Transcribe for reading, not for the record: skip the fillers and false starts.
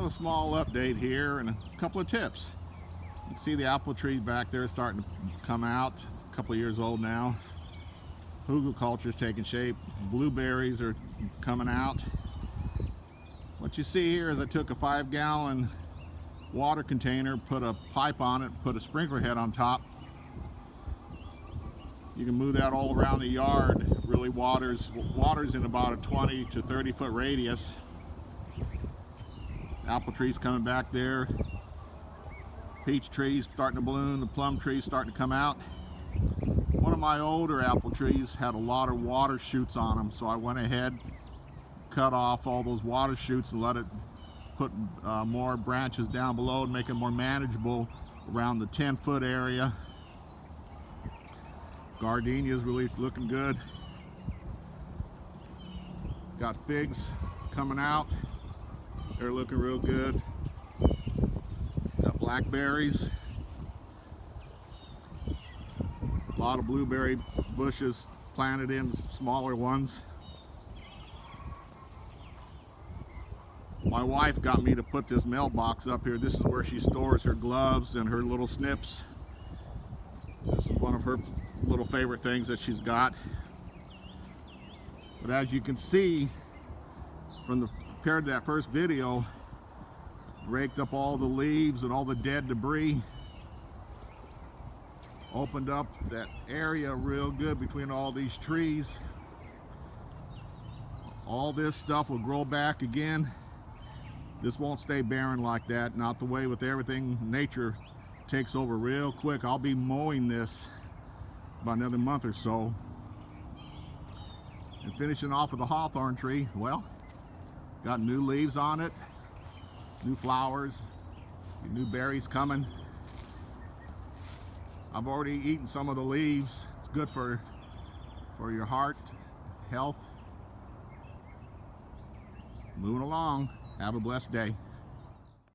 have a small update here and a couple of tips. You can see the apple trees back there starting to come out. It's a couple of years old now. Hugelkultur is taking shape. Blueberries are coming out. What you see here is I took a 5-gallon water container, put a pipe on it, put a sprinkler head on top. You can move that all around the yard. It really waters in about a 20 to 30 foot radius. Apple trees coming back there. Peach trees starting to bloom. The plum trees starting to come out. One of my older apple trees had a lot of water shoots on them, so I went ahead, cut off all those water shoots and let it put more branches down below and make it more manageable around the 10-foot area. Gardenia is really looking good. Got figs coming out. They're looking real good. Got blackberries. A lot of blueberry bushes planted in, smaller ones. My wife got me to put this mailbox up here. This is where she stores her gloves and her little snips. This is one of her little favorite things that she's got. But as you can see compared to that first video, raked up all the leaves and all the dead debris, opened up that area real good between all these trees. All this stuff will grow back again. This won't stay barren like that, not the way with everything. Nature takes over real quick. I'll be mowing this about another month or so. And finishing off with the hawthorn tree, well, got new leaves on it, new flowers, new berries coming. I've already eaten some of the leaves. It's good for your heart health. Moving along. Have a blessed day.